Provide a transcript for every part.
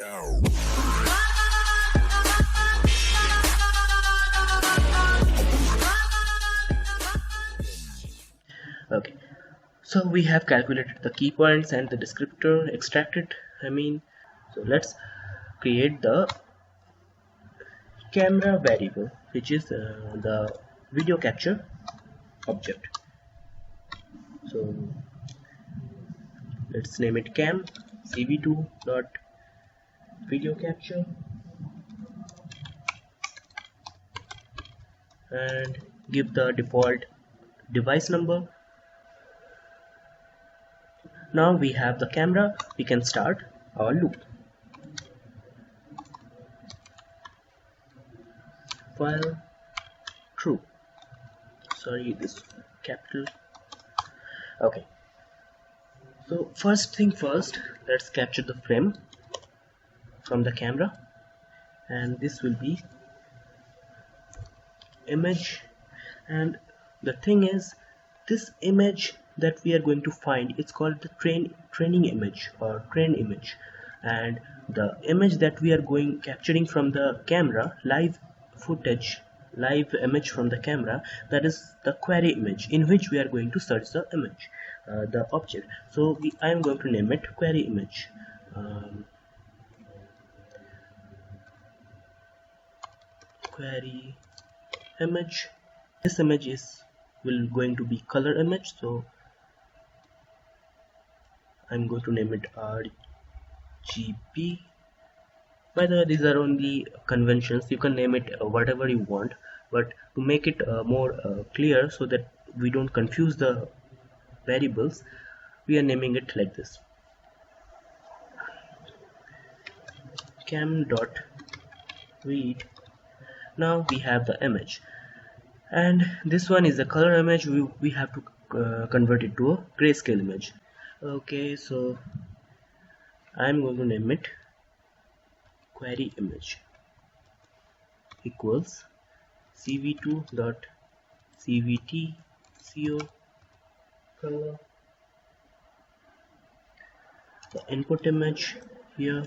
Okay, so we have calculated the key points and the descriptor, extracted so let's create the camera variable, which is the video capture object. So let's name it cam cv2 dot video capture and give the default device number. Now we have the camera, we can start our loop. While true, sorry, this capital. Okay, so first thing first, let's capture the frame from the camera, and this will be image. And the thing is, this image that we are going to find, it's called the training image or train image, and the image that we are capturing from the camera, live image from the camera, that is the query image in which we are going to search the image, the object. So I am going to name it query image. Query image. This image will going to be color image, so I'm going to name it RGB. By the way, these are only conventions, you can name it whatever you want, but to make it more clear so that we don't confuse the variables, we are naming it like this: cam.read. Now we have the image, and this one is a color image. We have to convert it to a grayscale image. Okay, so I'm going to name it query image equals cv2.cvt.co color, the input image here,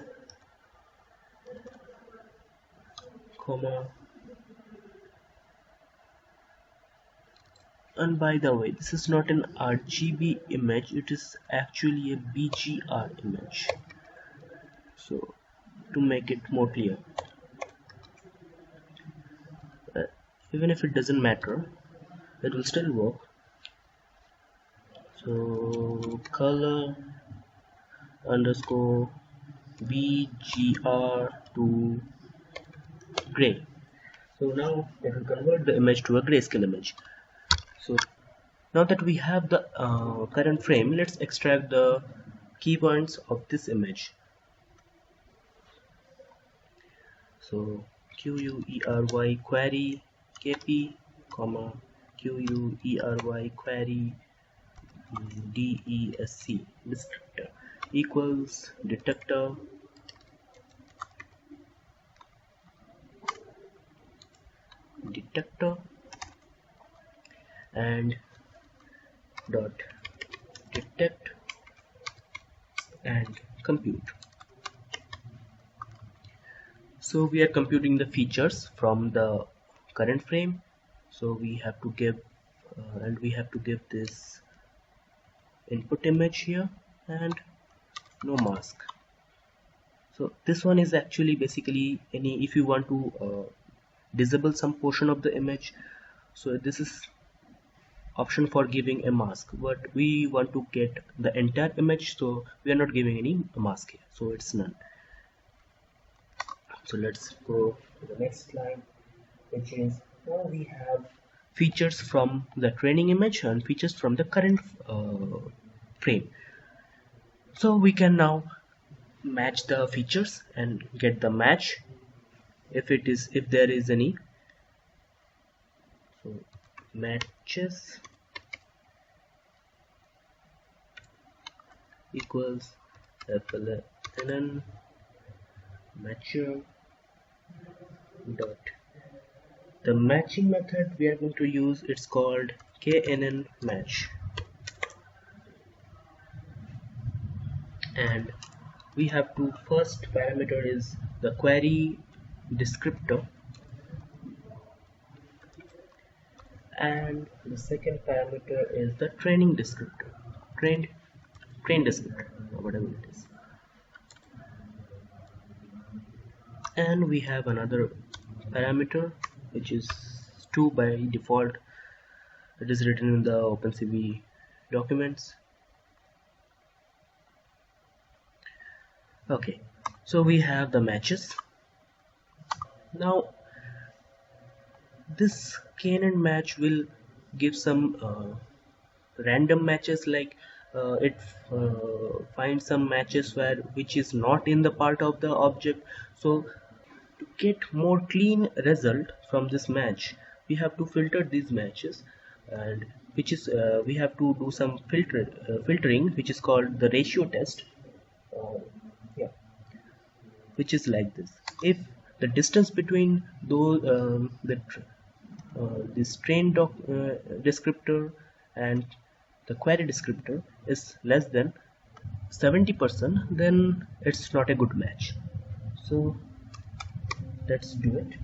comma, and by the way, this is not an RGB image, it is actually a BGR image. So to make it more clear, even if it doesn't matter, it will still work. So color underscore BGR to gray. So now it will convert the image to a grayscale image. So now that we have the current frame, let's extract the key points of this image. So query query kp, comma query query desc descriptor equals detector and dot detect and compute. So we are computing the features from the current frame, so we have to give this input image here and no mask. So this one is actually basically if you want to disable some portion of the image, so this is option for giving a mask, but we want to get the entire image, so we are not giving any mask here, so it's none. So let's go to the next line, which is now we have features from the training image and features from the current frame. So we can now match the features and get the match if there is any. So matches equals FLN matcher dot. The matching method we are going to use, it's called knn match, and we have to, first parameter is the query descriptor, and the second parameter is the training descriptor, train descriptor, or whatever it is. And we have another parameter which is 2 by default. It is written in the OpenCV documents. Okay, so we have the matches. Now this k-NAND match will give some random matches, like it finds some matches which is not in the part of the object. So to get more clean result from this match, we have to filter these matches, and which is we have to do some filtering, which is called the ratio test, yeah, which is like this. If the distance between those this train descriptor and the query descriptor is less than 70%, then it's not a good match. So let's do it.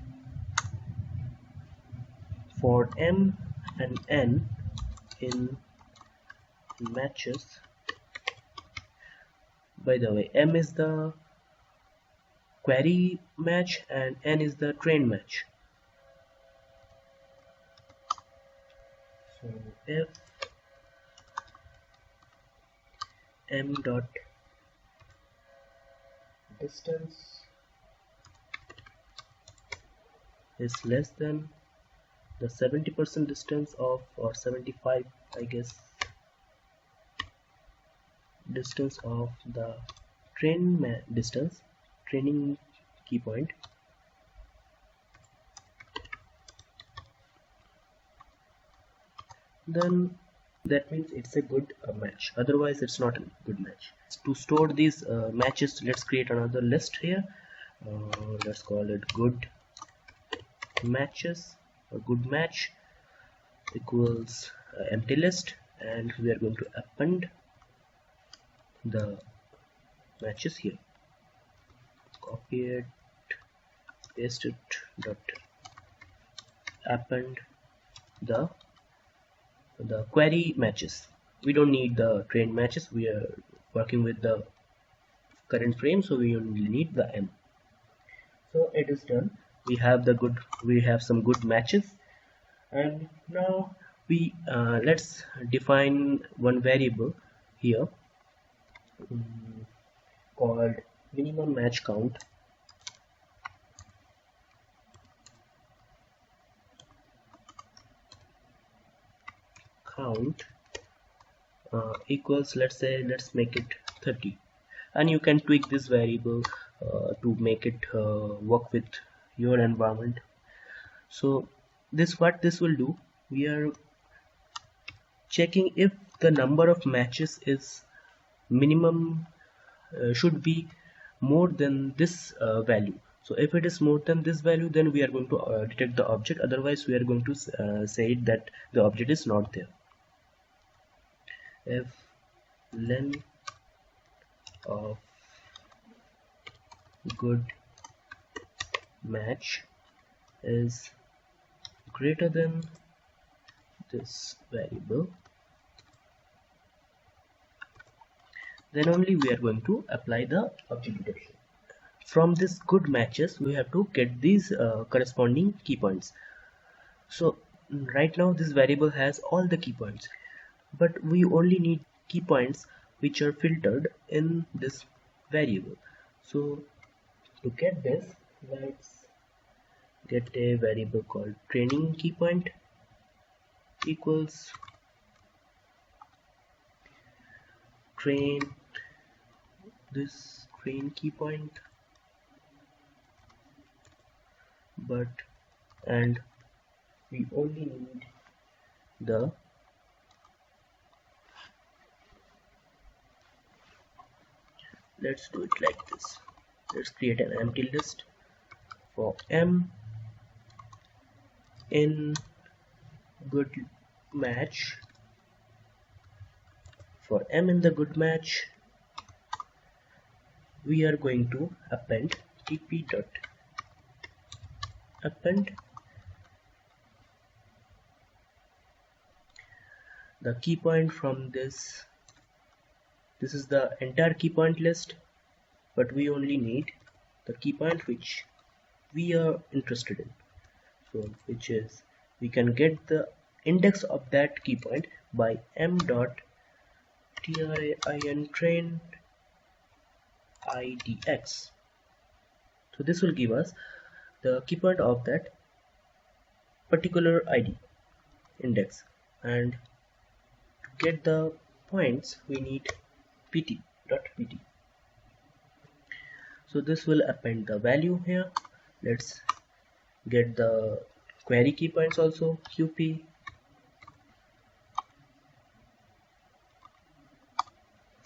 For M and N in matches, by the way, M is the query match and N is the train match. So if M dot distance is less than the 70% distance of, or 75 I guess, distance of the training key point, then that means it's a good match. Otherwise it's not a good match. To store these matches, let's create another list here. Let's call it good matches, or good match equals empty list, and we are going to append the matches here. Copy it, paste it, dot append the query matches. We don't need the train matches, we are working with the current frame, so we only need the M. So it is done. We have some good matches, and now we let's define one variable here called minimum match count. Equals, let's make it 30, and you can tweak this variable to make it work with your environment. So what this will do, we are checking if the number of matches is minimum should be more than this value. So if it is more than this value, then we are going to detect the object. Otherwise we are going to say that the object is not there. If len of good match is greater than this variable, then only we are going to apply the object detection. From this good matches, we have to get these corresponding key points. So right now this variable has all the key points, but we only need key points which are filtered in this variable. So to get this, let's get a variable called training key point equals train key point, and we only need the let's do it like this. Let's create an empty list for M in good match. For M in the good match, we are going to append tp dot append the key point from this. This is the entire key point list, but we only need the key point which we are interested in. So which is, we can get the index of that key point by m dot train train idx. So this will give us the key point of that particular id index, and to get the points we need pt. So this will append the value here. Let's get the query key points also, qp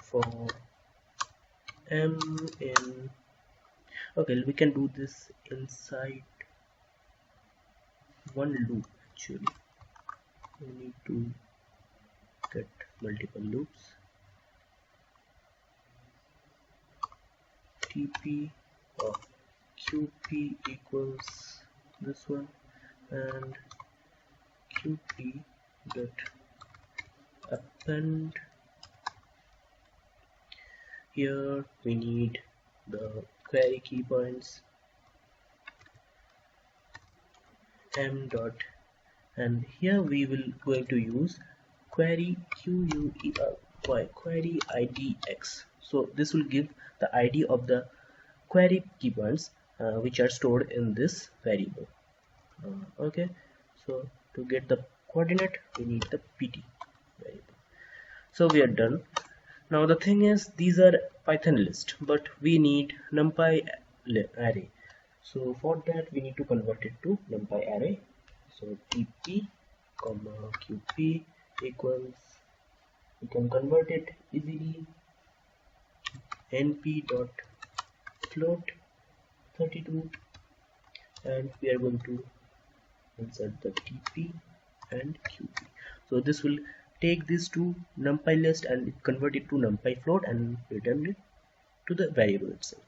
for m in, okay, we can do this inside one loop. Actually we need to get multiple loops. tp of qp equals this one, and qp dot append. Here we need the query key points m dot, and here we will going to use query query idx. So this will give the id of the query key points which are stored in this variable. Okay, so to get the coordinate we need the pt variable. So we are done. Now the thing is, these are Python list, but we need NumPy array. So for that we need to convert it to NumPy array. So tp comma qp equals, we can convert it easily, np dot float 32, and we are going to insert the tp and qp. So this will take this to NumPy list and convert it to NumPy float and return it to the variable itself.